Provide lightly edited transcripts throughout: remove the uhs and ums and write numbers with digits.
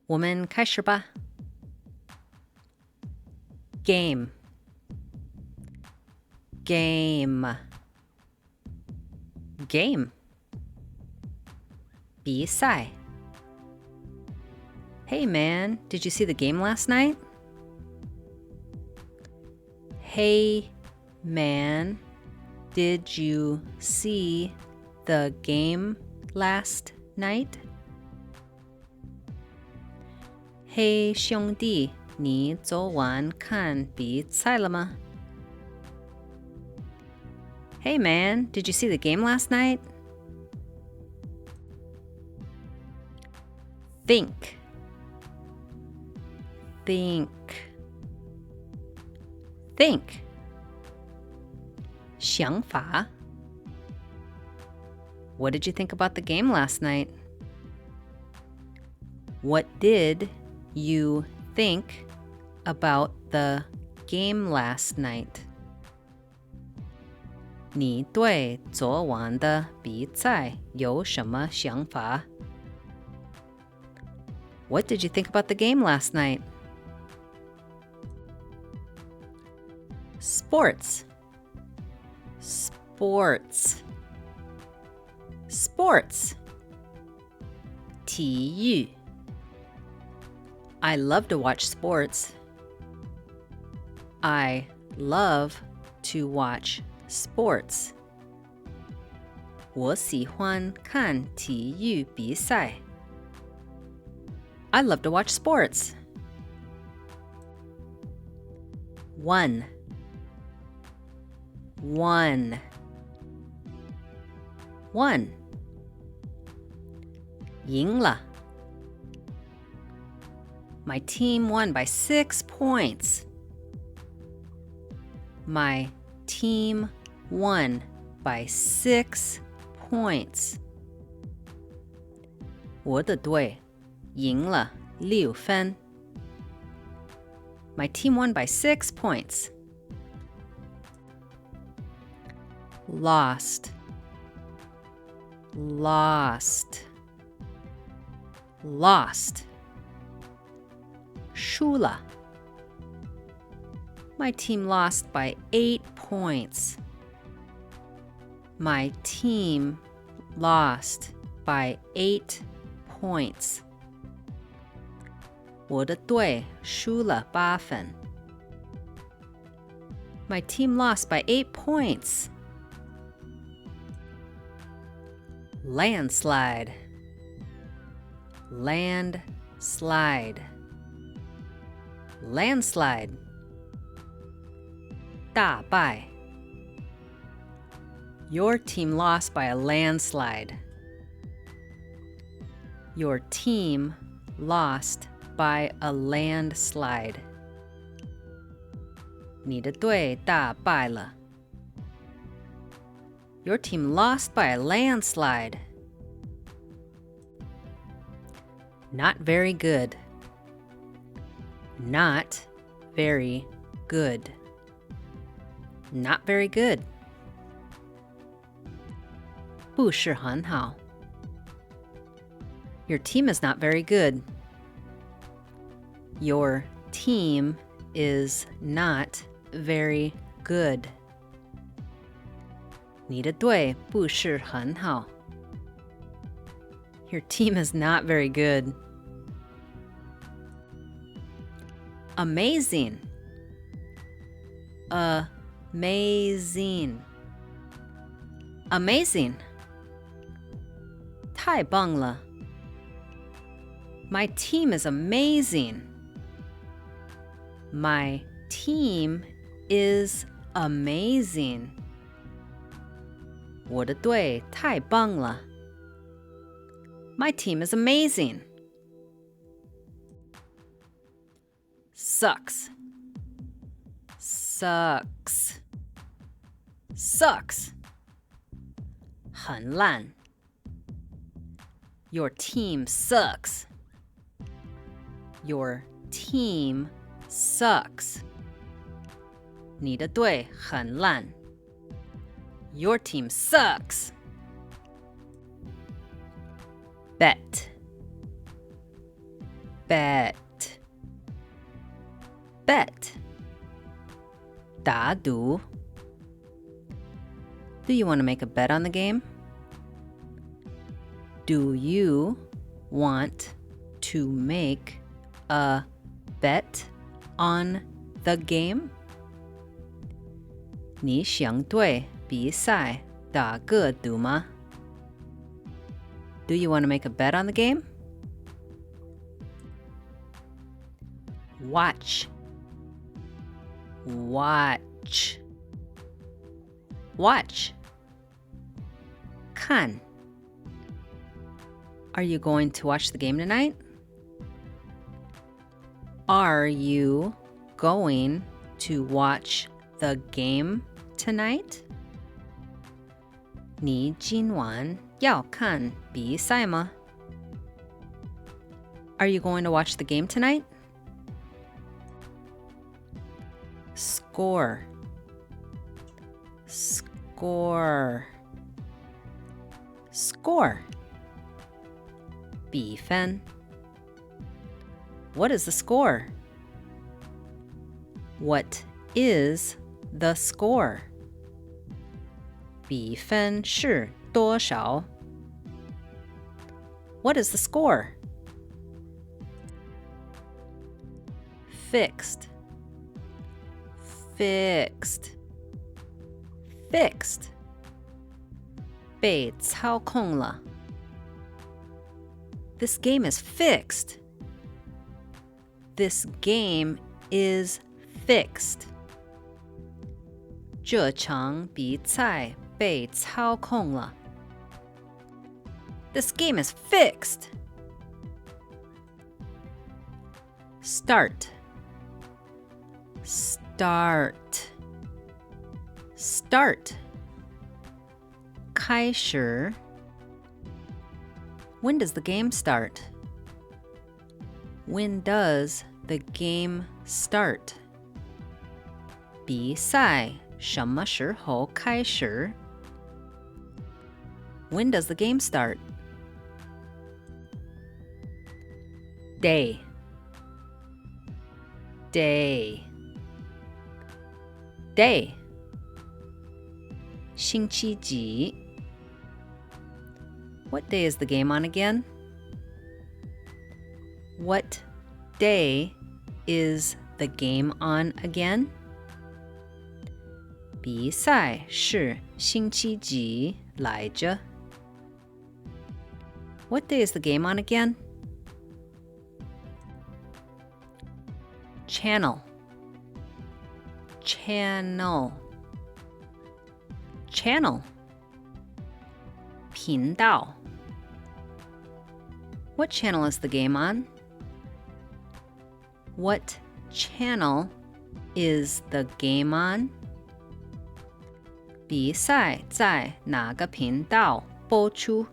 我们开始吧。Game比赛。Hey man, did you see the game last night? Hey man, did you see the game last night? 嘿，兄弟，你昨晚看比赛了吗？ Hey man, did you see the game last night? Think想法。What did you think about the game last night? What did you think about the game last night? 你对昨晚的比赛有什么想法？ What did you think about the game last night? Sports.体育。I love to watch sports. I love to watch sports. 我喜欢看体育比赛。I love to watch sports. One. 赢了。My team won by 6 points. My team won by 6 points. 我的队赢了6分。My team won by 6 points. Lost. 输了。My team lost by 8 points. My team lost by 8 points. 我的队输了8分。My team lost by 8 points. Landslide. 大败。Your team lost by a landslide. Your team lost by a landslide. 你的队大败了。Your team lost by a landslide. Not very good. Not very good. Not very good. 不是很好。Your team is not very good. Your team is not very good. 你的队不是很好。Your team is not very good. Amazing. Amazing. 太棒了。My team is amazing. My team is amazing. 我的队太棒了。My team is amazing. Sucks. Sucks. 很烂。Your team sucks. Your team sucks. 你的队很烂。Your team sucks. Bet. Bet. Bet. 打赌. Do you want to make a bet on the game? Do you want to make a bet on the game? 你想对比赛打个赌吗? Do you want to make a bet on the game? Watch. Watch. Watch. 看. Are you going to watch the game tonight? Are you going to watch the game tonight? 你今晚要看比赛吗? Are you going to watch the game tonight? Score. Score. Score. 比分. What is the score? What is the score? 比分是多少? What is the score? Fixed. Fixed. Fixed. 被操控了. This game is fixed. This game is fixed. 这场比赛被操控了. This game is fixed. Start. Start. Start. 开始. When does the game start? When does the game start? 比赛什么时候开始? When does the game start? Day. Day. Day. 星期几? What day is the game on again? What day is the game on again? 比赛是星期几来着? What day is the game on again? Channel. Channel. Channel. 频道. What channel is the game on? What channel is the game on? 比赛在哪个频道播出?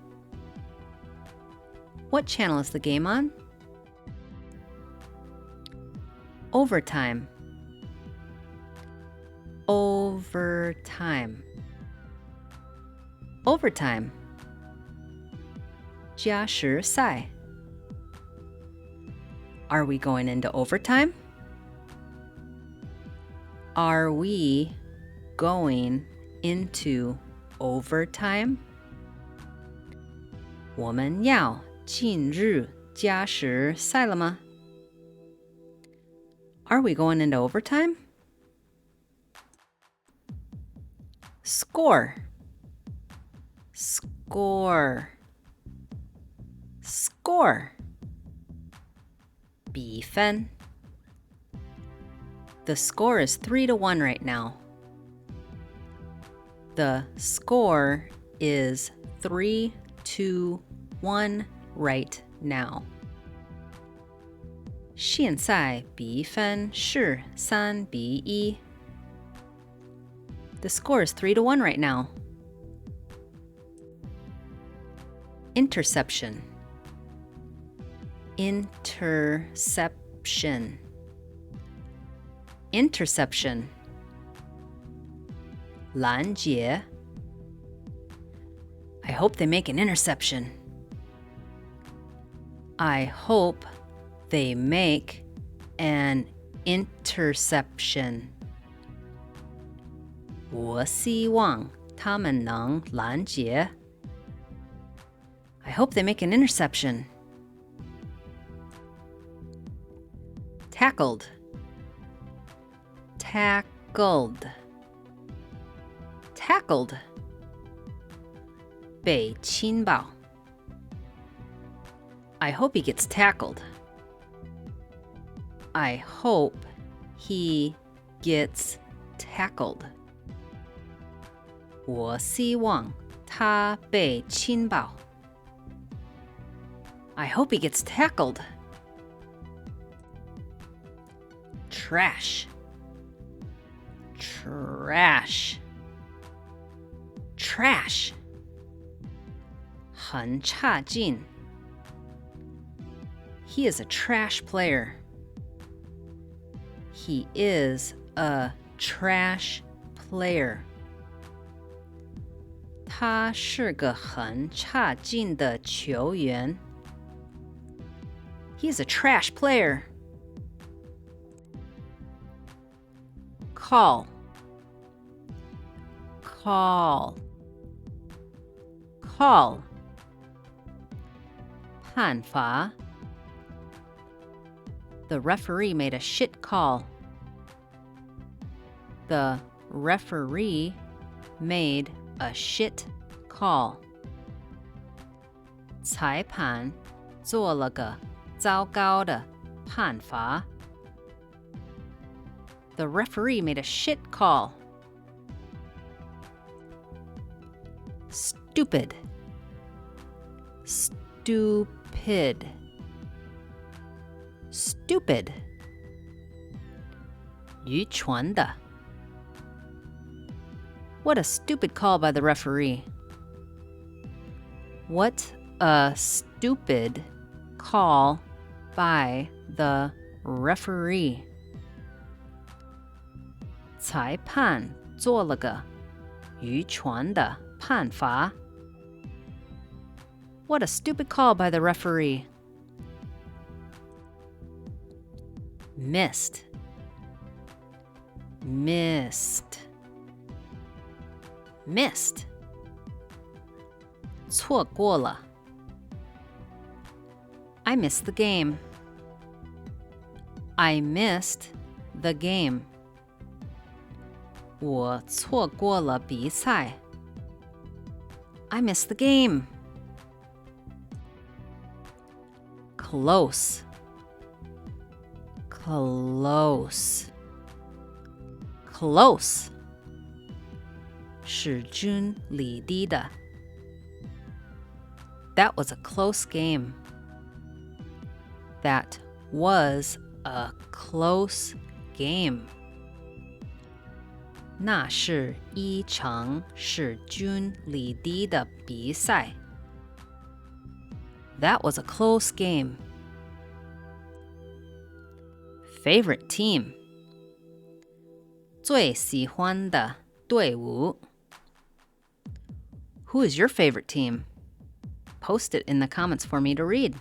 What channel is the game on? Overtime. Overtime. Overtime. 加时赛. Are we going into overtime? Are we going into overtime? 我们要进入加时赛了吗? Are we going into overtime? Score. Score. Score. 比分. The score is 3-1 right now. The score is 3-1 right now. 现在比分是3-1. The score is 3-1 right now. Interception. Interception. Interception. 拦截. I hope they make an interception. I hope They make an interception. 我希望他们能拦截。I hope they make an interception. Tackled. Tackled. Tackled. 被亲抱。I hope he gets tackled. I hope he gets tackled. 我希望他被亲抱。I hope he gets tackled. Trash. Trash. Trash. 很差劲。He is a trash player. He is a trash player. 他是个很差劲的球员。He's a trash player. Call. Call. Call. 判罚。The referee made a shit call. The referee made a shit call. 裁判做了个糟糕的判罚。The referee made a shit call. Stupid. Stupid. Stupid. 愚蠢的。What a stupid call by the referee. What a stupid call by the referee. 裁判做了个愚蠢的判罚。What a stupid call by the referee. Missed. Missed. Missed. 错过了。I missed the game. I missed the game. 我错过了比赛。I missed the game. Close. Close. Close. 势均力敌的。That was a close game. That was a close game. 那是一场势均力敌的比赛。That was a close game. Favorite team. 最喜欢的队伍。Who is your favorite team? Post it in the comments for me to read.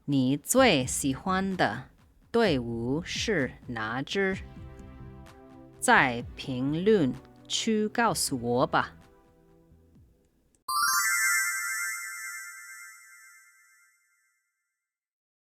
你最喜欢的队伍是哪支？在评论区告诉我吧。